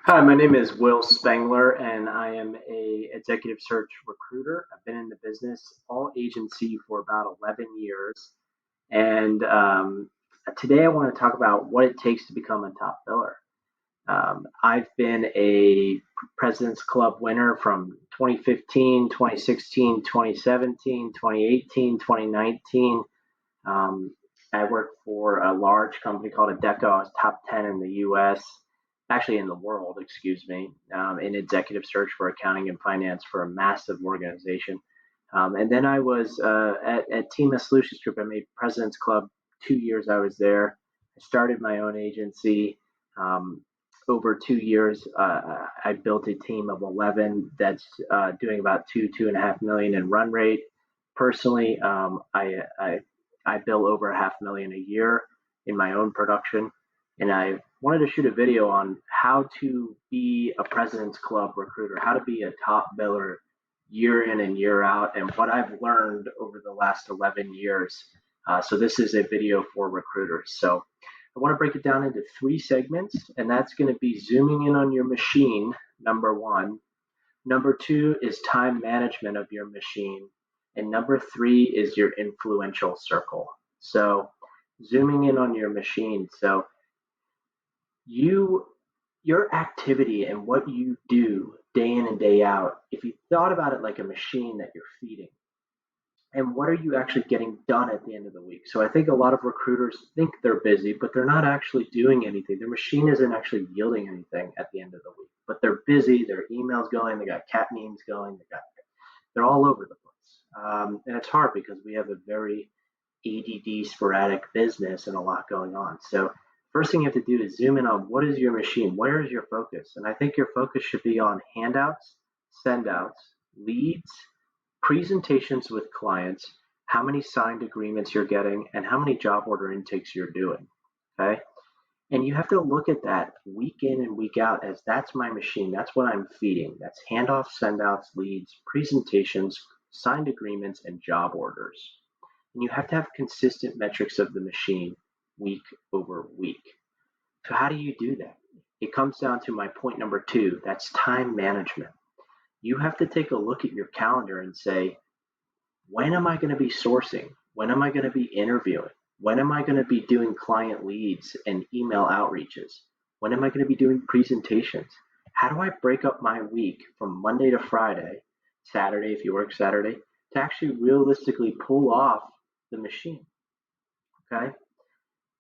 Hi, my name is Will Spengler, and I am a executive search recruiter. I've been in the business, all agency, for about 11 years. And today I want to talk about what it takes to become a top biller. I've been a President's Club winner from 2015, 2016, 2017, 2018, 2019. Um, I worked for a large company called Adecco. I was top 10 in the US, actually in the world, excuse me, in executive search for accounting and finance for a massive organization. And then I was at Tima Solutions Group. I made President's Club 2 years I was there. I started my own agency. Um, over 2 years, I built a team of 11 that's doing about 2.5 million in run rate. Personally, I bill over 500,000 a year in my own production, and I wanted to shoot a video on how to be a President's Club recruiter, how to be a top biller year in and year out, and what I've learned over the last 11 years. So this is a video for recruiters. So I want to break it down into three segments, and that's going to be zooming in on your machine, number one. Number two is time management of your machine. And number three is your influential circle. So zooming in on your machine. So you your activity and what you do day in and day out, if you thought about it like a machine that you're feeding, and what are you actually getting done at the end of the week? So I think a lot of recruiters think they're busy, but they're not actually doing anything. Their machine isn't actually yielding anything at the end of the week, but they're busy. Their emails going, they got cat memes going, they're all over the place. And it's hard because we have a very ADD sporadic business and a lot going on. So first thing you have to do is zoom in on what is your machine? Where is your focus? And I think your focus should be on handouts, send outs, leads, presentations with clients, how many signed agreements you're getting, and how many job order intakes you're doing. Okay. And you have to look at that week in and week out as that's my machine. That's what I'm feeding. That's handoffs, send outs, leads, presentations, signed agreements, and job orders. And you have to have consistent metrics of the machine week over week. So, how do you do that? It comes down to my point number two, that's time management. You have to take a look at your calendar and say, when am I going to be sourcing? When am I going to be interviewing? When am I going to be doing client leads and email outreaches? When am I going to be doing presentations? How do I break up my week from Monday to Friday, Saturday if you work Saturday, to actually realistically pull off the machine? Okay.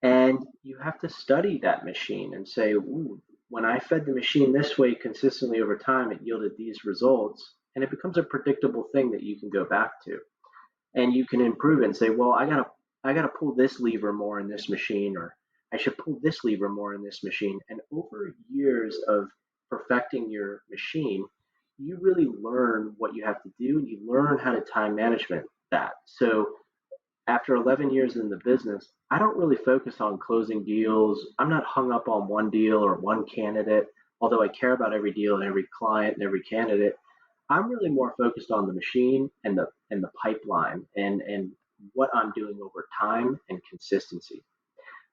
And you have to study that machine and say, ooh, when I fed the machine this way consistently over time, it yielded these results. And it becomes a predictable thing that you can go back to and you can improve it and say, well, I gotta pull this lever more in this machine, or I should pull this lever more in this machine. And over years of perfecting your machine, you really learn what you have to do and you learn how to time management that. So after 11 years in the business, I don't really focus on closing deals. I'm not hung up on one deal or one candidate, although I care about every deal and every client and every candidate. I'm really more focused on the machine and the pipeline and what I'm doing over time and consistency.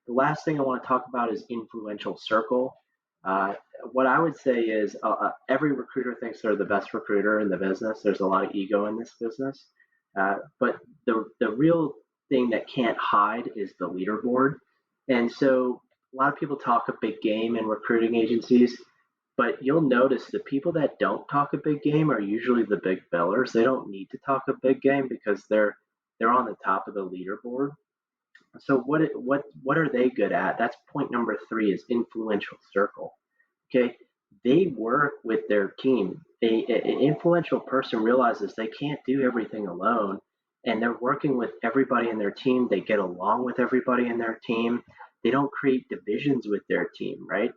The last thing I want to talk about is influential circle. Uh, what I would say is every recruiter thinks they're the best recruiter in the business. There's a lot of ego in this business, but the real thing that can't hide is the leaderboard. And so a lot of people talk a big game in recruiting agencies, but you'll notice the people that don't talk a big game are usually the big billers. They don't need to talk a big game because they're on the top of the leaderboard. So what are they good at? That's point number three is influential circle. Okay, they work with their team. An influential person realizes they can't do everything alone, and they're working with everybody in their team. They get along with everybody in their team. They don't create divisions with their team, right?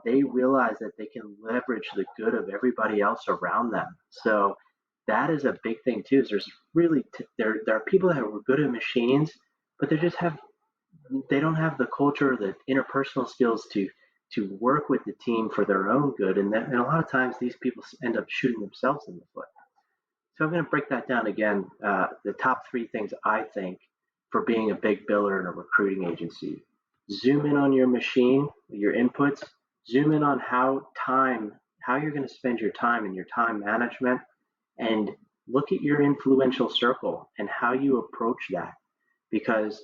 They realize that they can leverage the good of everybody else around them. So that is a big thing too. Is there's really there are people that are good at machines, but they don't have the culture, the interpersonal skills to work with the team for their own good, and a lot of times these people end up shooting themselves in the foot. So I'm going to break that down again. The top three things I think for being a big biller in a recruiting agency: zoom in on your machine, your inputs, zoom in on how you're going to spend your time and your time management, and look at your influential circle and how you approach that, because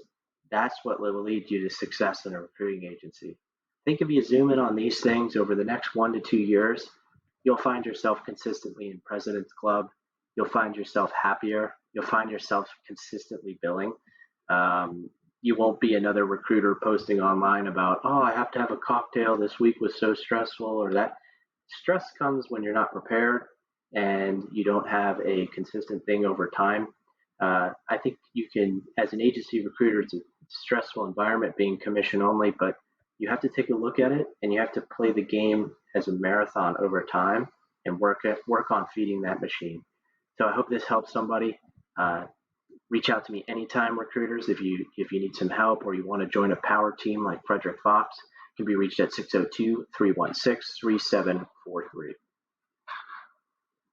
that's what will lead you to success in a recruiting agency. I think if you zoom in on these things over the next 1 to 2 years, you'll find yourself consistently in President's Club. You'll find yourself happier. You'll find yourself consistently billing. You won't be another recruiter posting online about, oh, I have to have a cocktail. This week was so stressful, or that. Stress comes when you're not prepared and you don't have a consistent thing over time. I think you can, as an agency recruiter, it's a stressful environment being commission only, but you have to take a look at it and you have to play the game as a marathon over time and work on feeding that machine. So I hope this helps somebody. Reach out to me anytime, recruiters, if you need some help or you want to join a power team like Frederick Fox. You can be reached at 602-316-3743.